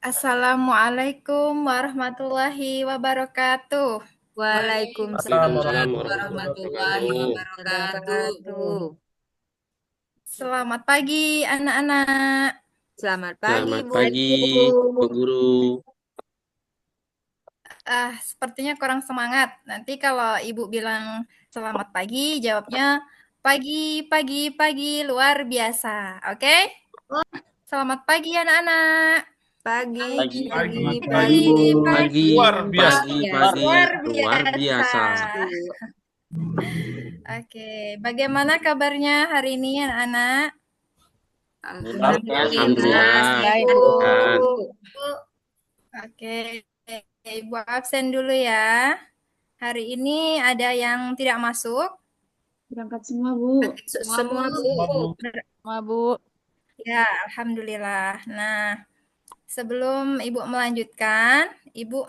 Assalamualaikum warahmatullahi wabarakatuh. Waalaikumsalam Waalaikumsalam warahmatullahi warahmatullahi wabarakatuh. Selamat pagi anak-anak. Selamat pagi, Selamat Bu pagi, Bu Guru. Guru. Sepertinya kurang semangat. Nanti kalau Ibu bilang selamat pagi, jawabnya pagi, pagi, pagi luar biasa. Oke? Selamat pagi anak-anak. Pagi, Pagi, pagi, Selamat pagi, pagi, Bu. pagi, Luar biasa. pagi, biasa. pagi, Luar luar biasa. biasa. Oke, bagaimana kabarnya hari ini anak-anak? Alhamdulillah. Baik, Bu. Sehat. Oke, Ibu absen dulu ya. Hari ini ada yang tidak masuk? Berangkat semua, Bu. Semua, Bu. Semua, Bu. Ya, alhamdulillah. Nah, sebelum Ibu melanjutkan, Ibu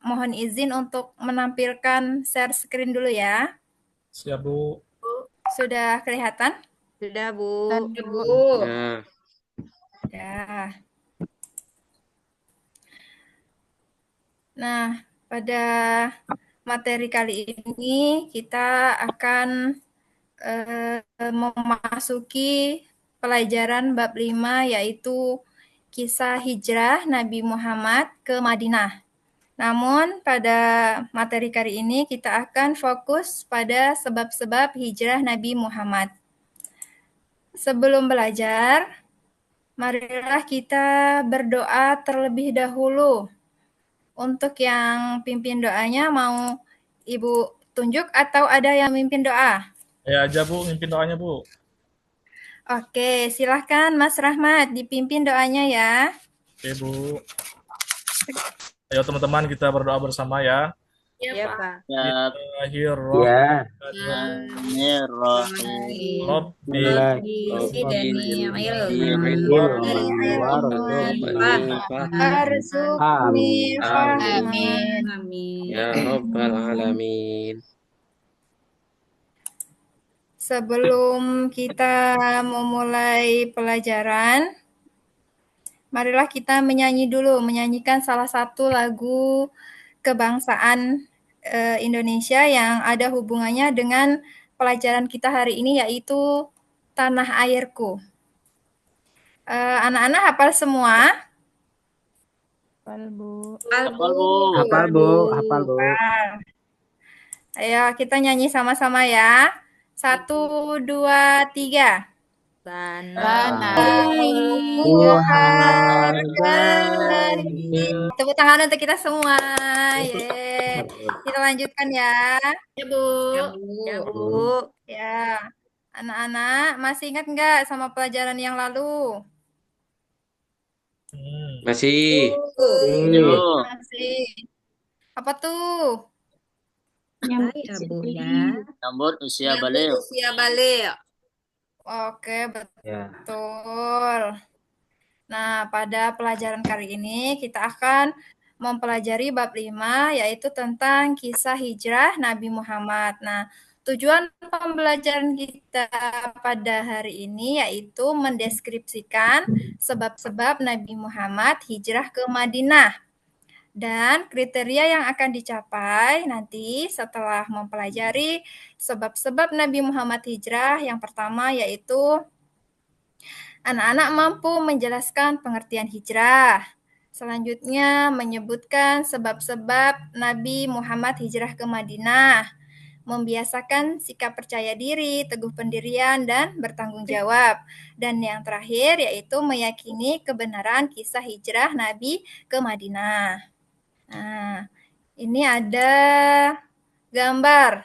mohon izin untuk menampilkan share screen dulu ya. Siap, Bu. Sudah kelihatan? Sudah, Bu. Bu. Ya, Ya. Nah, pada materi kali ini kita akan memasuki pelajaran bab 5 yaitu kisah hijrah Nabi Muhammad ke Madinah. Namun pada materi kali ini kita akan fokus pada sebab-sebab hijrah Nabi Muhammad. Sebelum belajar, marilah kita berdoa terlebih dahulu. Untuk yang pimpin doanya mau Ibu tunjuk atau ada yang mimpin doa? Ya aja, Bu, mimpin doanya, Bu. Oke, silahkan Mas Rahmat dipimpin doanya ya. Oke, Bu. Ayo teman-teman kita berdoa bersama ya. Ya, Pak. Bismillahirrahmanirrahim. Amin. ya Rabbal Alamin. Sebelum kita memulai pelajaran, marilah kita menyanyikan salah satu lagu kebangsaan Indonesia yang ada hubungannya dengan pelajaran kita hari ini yaitu Tanah Airku. Anak-anak hafal semua? Hafal, Bu. Hafal, Bu. Ayo kita nyanyi sama-sama ya. 1, 2, 3. Tepuk tangan untuk kita semua. Yeay. Kita lanjutkan ya. Ya, Bu. Ya, Bu. Ya. Anak-anak masih ingat nggak sama pelajaran yang lalu? Masih. Masih. Apa tuh? Nyambut usia balik. Oke, betul. Nah, pada pelajaran kali ini kita akan mempelajari bab 5 yaitu tentang kisah hijrah Nabi Muhammad. Nah, tujuan pembelajaran kita pada hari ini yaitu mendeskripsikan sebab-sebab Nabi Muhammad hijrah ke Madinah. Dan kriteria yang akan dicapai nanti setelah mempelajari sebab-sebab Nabi Muhammad hijrah yang pertama yaitu anak-anak mampu menjelaskan pengertian hijrah. Selanjutnya menyebutkan sebab-sebab Nabi Muhammad hijrah ke Madinah. Membiasakan sikap percaya diri, teguh pendirian, dan bertanggung jawab. Dan yang terakhir yaitu meyakini kebenaran kisah hijrah Nabi ke Madinah. Nah, ini ada gambar.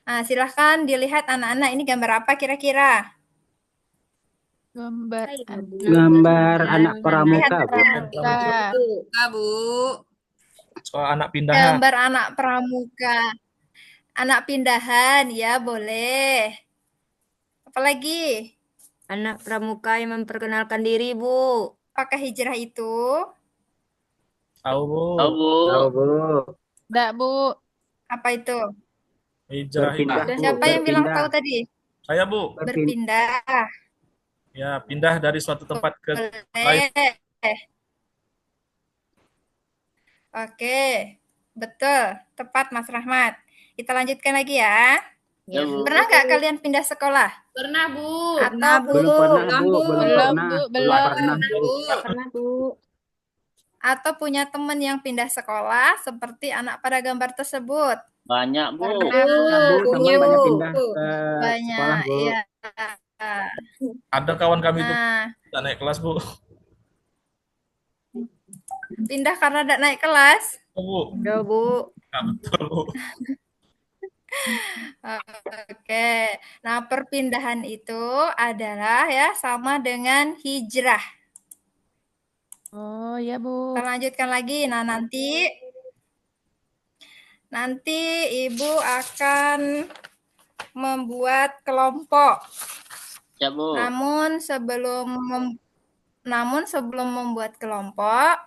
Nah, silahkan dilihat anak-anak, ini gambar apa kira-kira? Gambar anak pramuka, Bu. Soal anak pindahan. Gambar anak pramuka. Anak pindahan, ya boleh. Apalagi? Anak pramuka yang memperkenalkan diri, Bu. Apakah hijrah itu? Tahu, Bu. Enggak, Bu. Apa itu? Hijrah itu. Siapa yang bilang tahu tadi? Saya, Bu. Berpindah. Ya, pindah dari suatu tempat ke lain. Boleh. Oke, betul. Tepat Mas Rahmat. Kita lanjutkan lagi ya. Ya, Bu. Pernah nggak kalian pindah sekolah? Pernah, Bu. Atau Belum pernah, Bu. Belum Belum, pernah. Bu. Belum Belum. pernah, Bu. Pernah, Bu. atau punya teman yang pindah sekolah seperti anak pada gambar tersebut? Banyak, Bu. Pernah, Bu, teman banyak pindah ke sekolah, banyak, Bu. ya. Ada kawan kami itu Nah, tidak naik kelas, Bu. pindah karena tidak naik kelas. Oh, Bu. Ya, Bu. Nah, betul, Bu. Oke. Nah, perpindahan itu adalah ya sama dengan hijrah. Oh, ya, Bu. Kita lanjutkan lagi. Nah, nanti Ibu akan membuat kelompok. Ya, Bu. Namun sebelum membuat kelompok,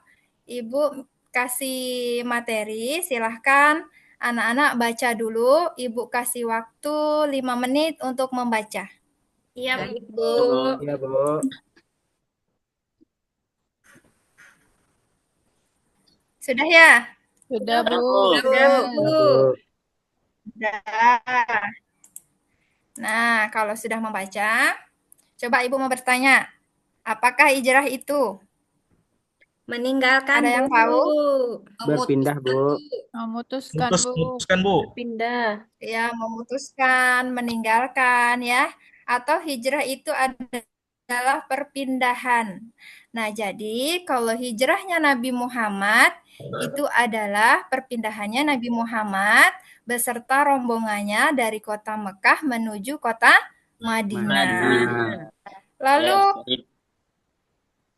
Ibu kasih materi, silahkan anak-anak baca dulu. Ibu kasih waktu 5 menit untuk membaca. Iya, Baik, Bu. Bu. Ya, Bu. Sudah ya? Sudah, Bu. Sudah, Ya, Bu. Bu. Sudah. Nah, kalau sudah membaca, coba Ibu mau bertanya, apakah hijrah itu? Meninggalkan, Ada yang Bu. tahu? Berpindah, Bu. Memutuskan, Bu. Memutuskan, Bu. Pindah. Ya, memutuskan, meninggalkan ya. Atau hijrah itu adalah perpindahan. Nah, jadi kalau hijrahnya Nabi Muhammad itu adalah perpindahannya Nabi Muhammad beserta rombongannya dari kota Mekah menuju kota Madinah. Nah, Lalu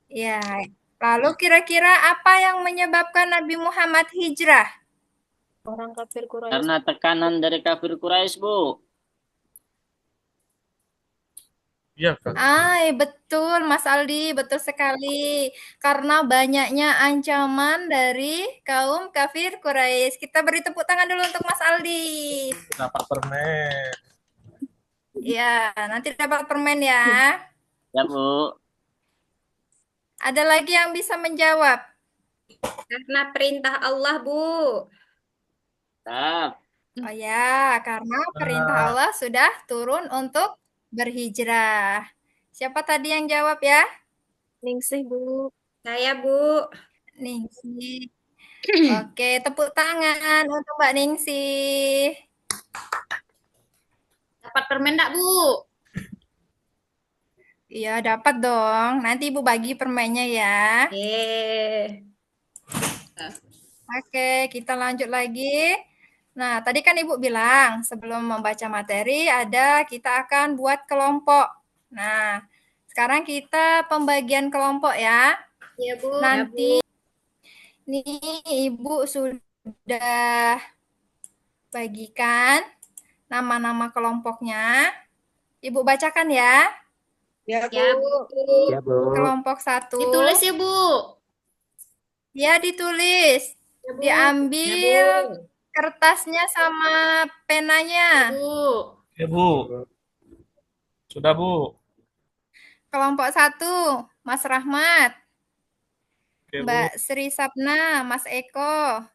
Ya, lalu kira-kira apa yang menyebabkan Nabi Muhammad hijrah? Orang kafir Quraisy. karena tekanan dari kafir Quraisy, Bu. Iya, Kak. Betul Mas Aldi, betul sekali. Karena banyaknya ancaman dari kaum kafir Quraisy. Kita beri tepuk tangan dulu untuk Mas Aldi. Dapat permen. Ya, nanti dapat permen ya. Ya, Bu. Ada lagi yang bisa menjawab? Karena perintah Allah, Bu. Tap. Oh ya, karena perintah Allah sudah turun untuk berhijrah. Siapa tadi yang jawab ya? Ningsih, Bu. Saya, Bu. Ningsih. Oke, tepuk tangan untuk Mbak Ningsih. Dapat permen enggak, Bu? Iya, dapat dong. Nanti Ibu bagi permennya ya. Oke, kita lanjut lagi. Nah, tadi kan Ibu bilang sebelum membaca materi kita akan buat kelompok. Nah, sekarang kita pembagian kelompok ya. Iya, Bu. Nanti nih Ibu sudah bagikan nama-nama kelompoknya. Ibu bacakan ya. Ya, Bu. ya, Bu. Kelompok 1. Ditulis ya, Bu. Ya, ditulis. Ya, Bu. Diambil Ya, Bu. kertasnya sama penanya. Bu. Ya, Bu. Sudah, Bu. Kelompok 1, Mas Rahmat. Oke, Bu. Mbak Sri Sapna, Mas Eko.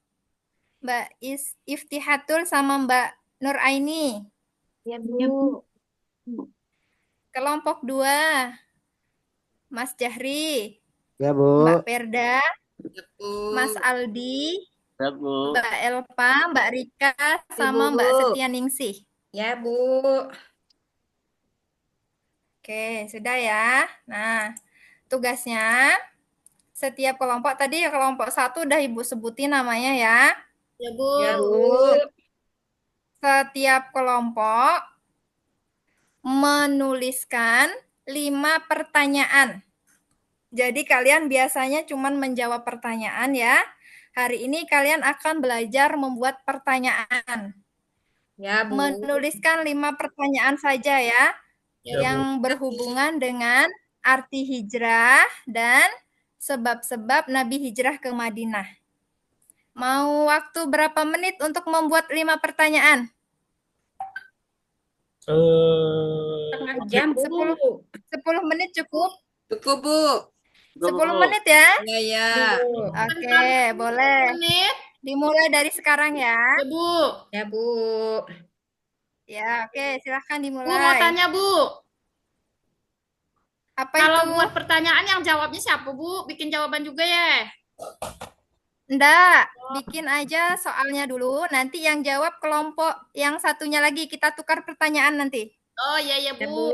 Mbak Iftihatul sama Mbak Nur Aini. Ya, Bu. Kelompok 2, Mas Jahri. Ya, Bu. Mbak Perda, Ya, Bu. Mas Aldi, Ya, Bu. Mbak Elpa, Mbak Rika, sama Bu. Mbak Setia Ningsih. Ya, Bu. Oke, sudah ya. Nah, tugasnya setiap kelompok tadi ya kelompok 1 udah Ibu sebutin namanya ya. Ya, Bu. Ya, Bu. Setiap kelompok menuliskan 5 pertanyaan. Jadi kalian biasanya cuma menjawab pertanyaan ya. Hari ini kalian akan belajar membuat pertanyaan. Ya, Bu. Menuliskan 5 pertanyaan saja ya. Ya, Yang berhubungan dengan arti hijrah dan sebab-sebab Nabi hijrah ke Madinah. Mau waktu berapa menit untuk membuat 5 pertanyaan? Setengah jam, Bu. 10 menit cukup? Cukup, Bu. Go, 10 Bu. menit ya? Ya, ya. Oke, boleh. Menit. Dimulai dari sekarang ya. Ya, Bu. Ya, Bu. Ya, oke, silahkan Bu, mau dimulai. tanya, Bu. Apa Kalau itu? buat pertanyaan yang jawabnya siapa, Bu? Bikin jawaban juga ya? Enggak, bikin aja soalnya dulu. Nanti yang jawab kelompok yang satunya lagi. Kita tukar pertanyaan nanti. Oh, iya, Ya, Bu. Bu.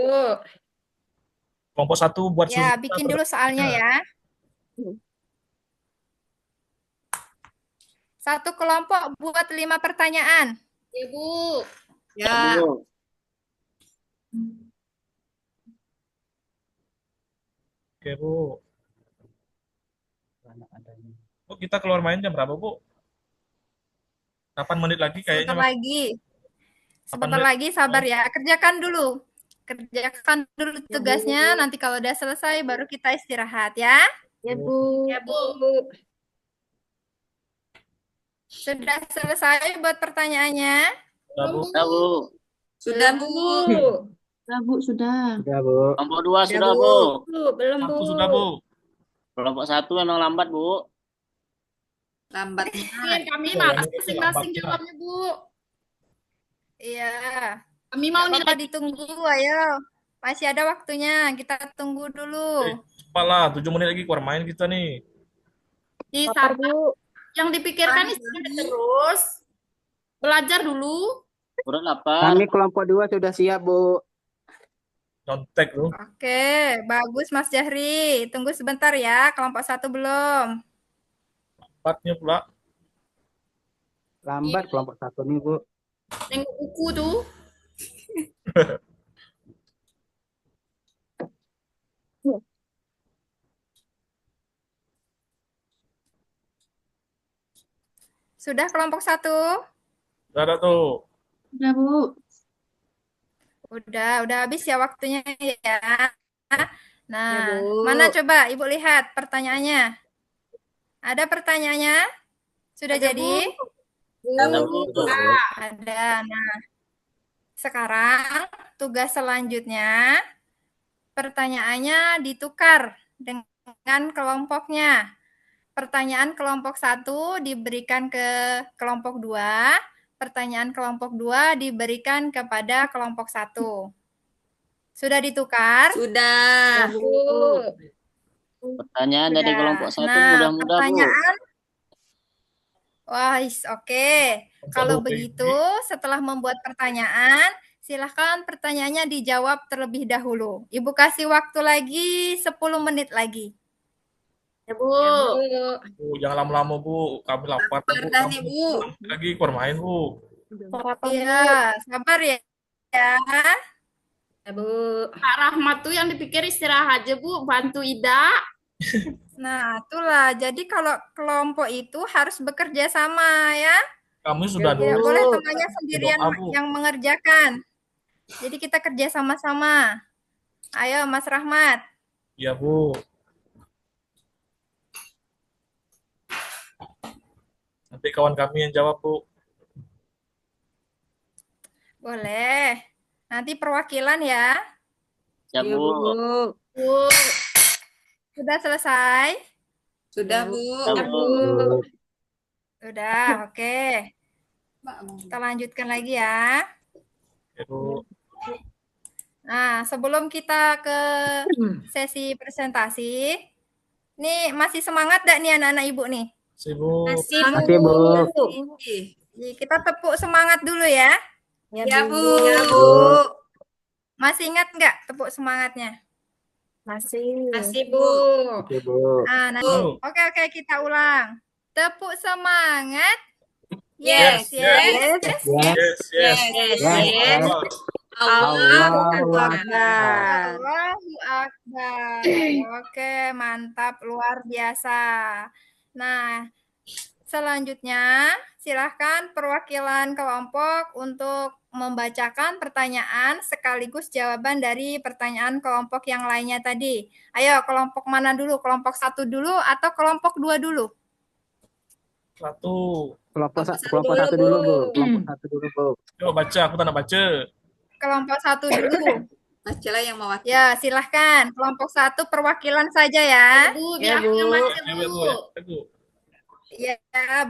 Kelompok 1 buat Ya, Suzana bikin dulu soalnya ya. Satu kelompok buat 5 pertanyaan. Ya, Bu. Ya, Ya. Bu. Oke, Bu. Bu, kita keluar main jam berapa, Bu? 8 menit lagi kayaknya. Sebentar lagi. Sebentar lagi, sabar ya. Kerjakan dulu. Kerjakan dulu tugasnya. Nanti kalau udah selesai baru kita istirahat ya. Ya, Bu. Ya, Bu. Sudah selesai buat pertanyaannya? Udah, Bu. Ya, Bu. Sudah, Bu. Sudah, Bu. Kelompok 2 Ya, sudah, Bu. Belum, Bu. Satu sudah, Bu. Kelompok 1 memang lambat, Bu. Lambatnya. Kami Oh, malas ini masing-masing lambatnya. jawabnya, Bu. Iya. Kami mau Nggak nilai. apa-apa, ditunggu, ayo. Masih ada waktunya. Kita tunggu dulu. Cepatlah, 7 menit lagi keluar main kita nih. Di sabar. Yang dipikirkan istirahat terus. Belajar dulu. Urut lapar. Kami kelompok 2 sudah siap, Bu. Nyontek lu. Oke, bagus Mas Jahri. Tunggu sebentar ya. Kelompok 1 belum. Cepatnya pula. Lambat kelompok 1 nih, Bu. Tengok buku tuh. Sudah kelompok 1? Udah ada tuh. Udah habis ya waktunya ya. Nah, Ya, Bu. mana coba Ibu lihat pertanyaannya? Ada pertanyaannya? Sudah Ada, jadi? Ada, Bu. Ada. Nah, sekarang tugas selanjutnya pertanyaannya ditukar dengan kelompoknya. Pertanyaan kelompok 1 diberikan ke kelompok 2, pertanyaan kelompok 2 diberikan kepada kelompok 1. Sudah ditukar? Sudah, Bu. Pertanyaan dari Sudah. kelompok 1 Nah, mudah-mudah, Bu. pertanyaan. Wah, oke. Kalau Bu, begitu, setelah membuat pertanyaan, silahkan pertanyaannya dijawab terlebih dahulu. Ibu kasih waktu lagi 10 menit lagi. Ya, Bu. Bu, jangan lama-lama, Bu. Kami lapar, Bu. Dah nih, Bu. Lagi keluar main, Bu. Iya, sabar ya. Ya. Ya, Bu. Kak Rahmat tuh yang dipikir istirahat aja, Bu. Bantu Ida. Nah, itulah. Jadi kalau kelompok itu harus bekerja sama ya. Kami sudah Tidak dulu. boleh temannya sendirian Doa, Bu. yang mengerjakan. Jadi kita kerja sama-sama. Ayo, Mas Rahmat. Iya, Bu. Nanti kawan kami yang jawab, Bu. Boleh. Nanti perwakilan ya. Ya, Ya, Bu. Bu. Bu. Sudah selesai? Sudah, Bu. Ya, Ya, Bu. Bu. Sudah, oke. Kita lanjutkan lagi ya. Ya, Bu. Nah, sebelum kita ke sesi presentasi, nih masih semangat gak nih anak-anak Ibu nih? Sibuk. Masih, Masih, Bu. Jadi kita tepuk semangat dulu ya. Ya, Bu. Ya, Bu. Masih ingat nggak tepuk semangatnya? Masih, Bu. Oke, Bu. Nah, nanti. Bu. Oke, kita ulang. Tepuk semangat. Yes, Yes. Yes, yes. Yes, yes. Allahu Akbar. Allahu Akbar. Oke, mantap, luar biasa. Nah, selanjutnya silahkan perwakilan kelompok untuk membacakan pertanyaan sekaligus jawaban dari pertanyaan kelompok yang lainnya tadi. Ayo, kelompok mana dulu? Kelompok 1 dulu atau kelompok 2 dulu? Satu. Kelompok 1 dulu, Bu. Kelompok 1 dulu, Bu. Coba baca, aku tak nak baca. Kelompok 1 dulu. Mas Cela yang mewakili. Ya, silahkan. Kelompok 1 perwakilan saja ya. Bu, Ya, biar aku yang Bu. baca, Ya, Bu. Bu, ya. Bu. Ya,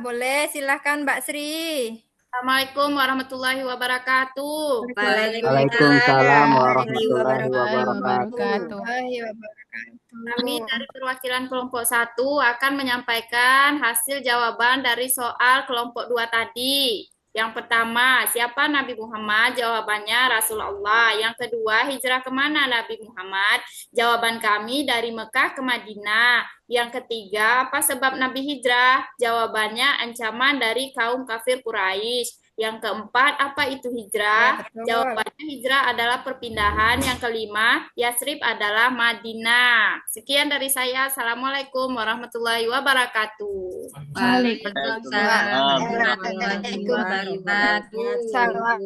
boleh. Silahkan Mbak Sri. Assalamualaikum warahmatullahi wabarakatuh. Waalaikumsalam warahmatullahi wabarakatuh. Warahmatullahi wabarakatuh. Kami dari perwakilan kelompok 1 akan menyampaikan hasil jawaban dari soal kelompok 2 tadi. Yang pertama, siapa Nabi Muhammad? Jawabannya Rasulullah. Yang kedua, hijrah kemana Nabi Muhammad? Jawaban kami dari Mekah ke Madinah. Yang ketiga, apa sebab Nabi hijrah? Jawabannya ancaman dari kaum kafir Quraisy. Yang keempat, apa itu hijrah? Ya, betul. Jawabannya hijrah adalah perpindahan. Yang kelima, Yasrib adalah Madinah. Sekian dari saya. Assalamualaikum warahmatullahi wabarakatuh. Waalaikumsalam warahmatullahi wabarakatuh. Salam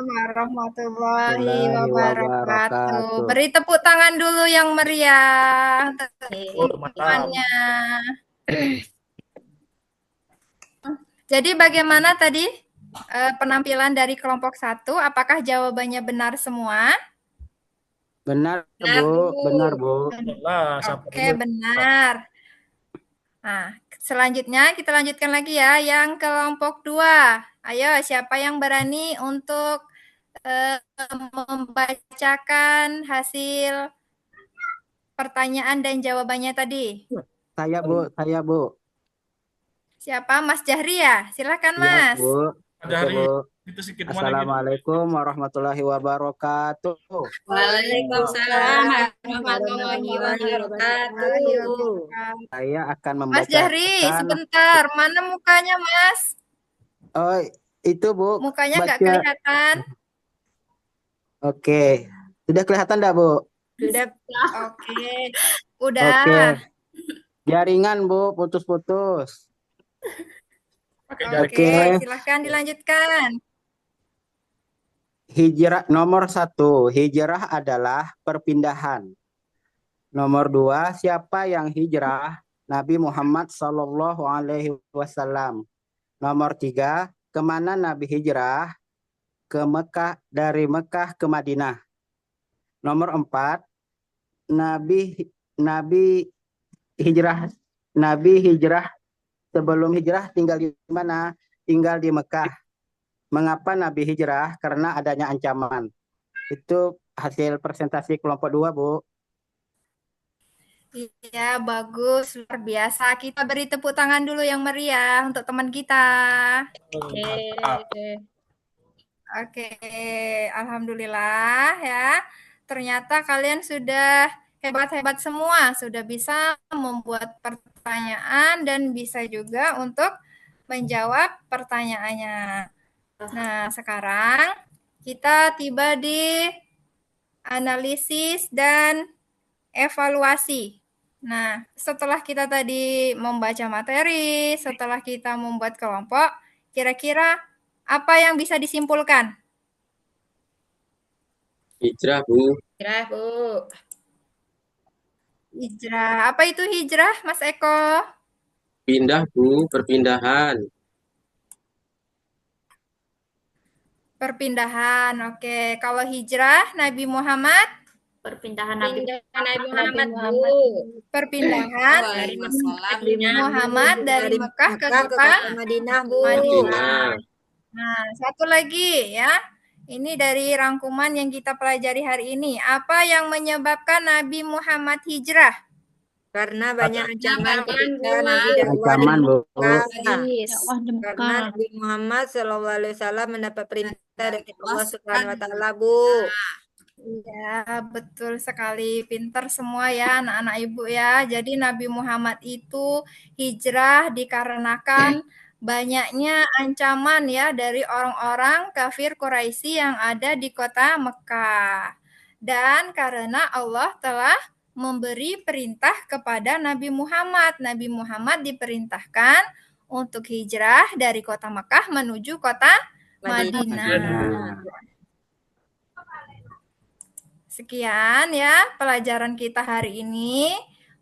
warahmatullahi Warahmatullahi wabarakatuh. wabarakatuh. Beri tepuk tangan dulu yang meriah untuk Oh, mantap. temannya. Jadi bagaimana tadi penampilan dari kelompok 1? Apakah jawabannya benar semua? Benar, Bu. Benar, Bu. Nah, siapa Oke, dulu? benar. Nah, selanjutnya kita lanjutkan lagi ya, yang kelompok 2. Ayo, siapa yang berani untuk membacakan hasil pertanyaan dan jawabannya tadi? Saya, Bu. Siapa? Mas Jahri ya? Silakan, Iya, Mas. Bu. Ada Oke, hari Bu. itu sedikit mana gitu. Assalamualaikum warahmatullahi wabarakatuh. Waalaikumsalam warahmatullahi wabarakatuh. Saya akan Mas Jahri, membacakan. sebentar. Mana mukanya, Mas? Oh, itu, Bu. Mukanya nggak Baca. kelihatan. Oke. Sudah kelihatan enggak, Bu? Sudah. Oke. Udah. Oke. Jaringan, Bu, putus-putus. Pakai jari. Oke, Oke. silahkan dilanjutkan. Hijrah nomor 1, hijrah adalah perpindahan. Nomor 2, siapa yang hijrah? Nabi Muhammad Sallallahu Alaihi Wasallam. Nomor 3, kemana Nabi hijrah? Ke Mekah, dari Mekah ke Madinah. Nomor 4, Nabi hijrah sebelum hijrah tinggal di mana? Tinggal di Mekah. Mengapa Nabi hijrah? Karena adanya ancaman. Itu hasil presentasi kelompok 2, Bu. Iya, bagus. Luar biasa. Kita beri tepuk tangan dulu yang meriah untuk teman kita. Oke, alhamdulillah ya. Ternyata kalian sudah hebat-hebat semua, sudah bisa membuat pertanyaan dan bisa juga untuk menjawab pertanyaannya. Nah, sekarang kita tiba di analisis dan evaluasi. Nah, setelah kita tadi membaca materi, setelah kita membuat kelompok, kira-kira apa yang bisa disimpulkan? Hijrah, Bu. Hijrah, Bu. Hijrah. Apa itu hijrah, Mas Eko? Pindah, Bu. Perpindahan. Perpindahan. Oke. Kalau hijrah Nabi Muhammad? Perpindahan Nabi Nabi Muhammad, Bu. Perpindahan Nabi Muhammad dari Mekah ke kota Madinah, Bu. Madinah. Nah, satu lagi ya. Ini dari rangkuman yang kita pelajari hari ini. Apa yang menyebabkan Nabi Muhammad hijrah? Karena banyak ancaman ketika Nabi Ancaman, Bu. Karena Nabi Muhammad SAW mendapat perintah dari Allah Subhanahu wa taala, Bu. Ya, betul sekali. Pintar semua ya anak-anak Ibu ya. Jadi Nabi Muhammad itu hijrah dikarenakan banyaknya ancaman ya dari orang-orang kafir Quraisy yang ada di kota Mekah. Dan karena Allah telah memberi perintah kepada Nabi Muhammad. Nabi Muhammad diperintahkan untuk hijrah dari kota Mekah menuju kota Madinah. Sekian ya pelajaran kita hari ini.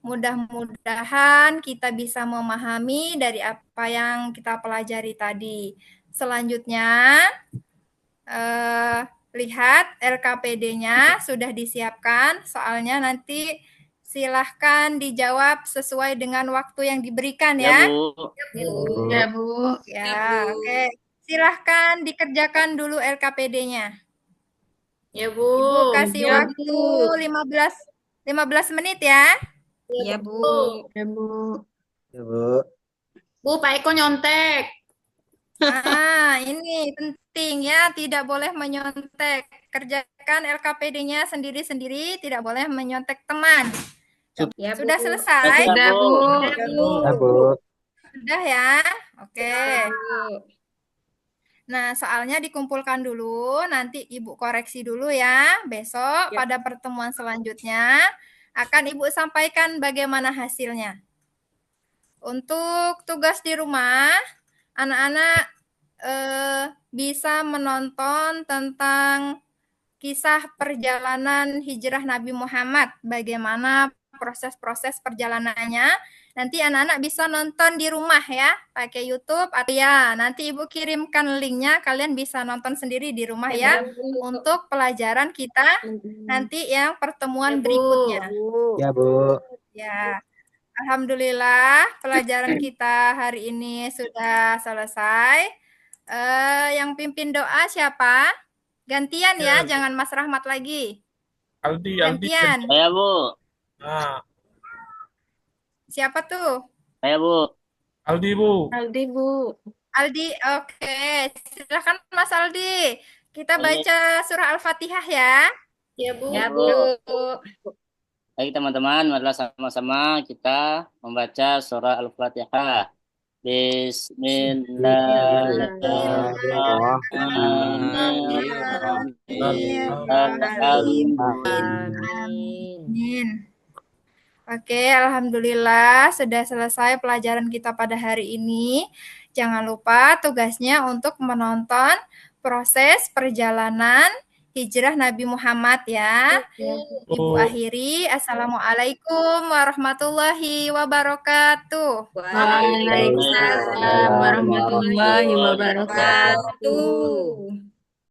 Mudah-mudahan kita bisa memahami dari apa yang kita pelajari tadi. Selanjutnya, lihat LKPD-nya sudah disiapkan, soalnya nanti silahkan dijawab sesuai dengan waktu yang diberikan Ya, ya. Bu. Ya, Bu. Ya, oke. Silahkan dikerjakan dulu LKPD-nya. Ya, Ibu Bu. kasih Ya, waktu 15 menit ya. Iya, Bu. Ya, Bu. Ya, Bu. Bu, Pak Eko nyontek. Ini penting ya, tidak boleh menyontek. Kerjakan LKPD-nya sendiri-sendiri, tidak boleh menyontek teman. Ya, Bu. Sudah selesai? Sudah, Bu. Ya, Bu. Sudah ya? Oke. Bu. Nah, soalnya dikumpulkan dulu, nanti Ibu koreksi dulu ya. Besok pada pertemuan selanjutnya akan Ibu sampaikan bagaimana hasilnya. Untuk tugas di rumah, anak-anak bisa menonton tentang kisah perjalanan hijrah Nabi Muhammad, bagaimana proses-proses perjalanannya. Nanti anak-anak bisa nonton di rumah ya, pakai YouTube atau ya, nanti Ibu kirimkan linknya, kalian bisa nonton sendiri di rumah ya, untuk pelajaran kita nanti yang pertemuan berikutnya. Ya, Bu. Ya, alhamdulillah pelajaran kita hari ini sudah selesai. Yang pimpin doa siapa? Gantian ya, jangan Mas Rahmat lagi. Aldi. Gantian. Saya, Bu. Nah, Siapa tuh? Saya, Bu. Aldi, Bu. Aldi, oke. Silahkan Mas Aldi. Kita baca surah Al-Fatihah ya. Ya, Bu. Ya, Bu. Baik, teman-teman, marilah sama-sama kita membaca surah Al-Fatihah. Amin. Oke, alhamdulillah sudah selesai pelajaran kita pada hari ini. Jangan lupa tugasnya untuk menonton proses perjalanan hijrah Nabi Muhammad ya. Ibu akhiri. Assalamualaikum warahmatullahi wabarakatuh. Waalaikumsalam warahmatullahi wabarakatuh.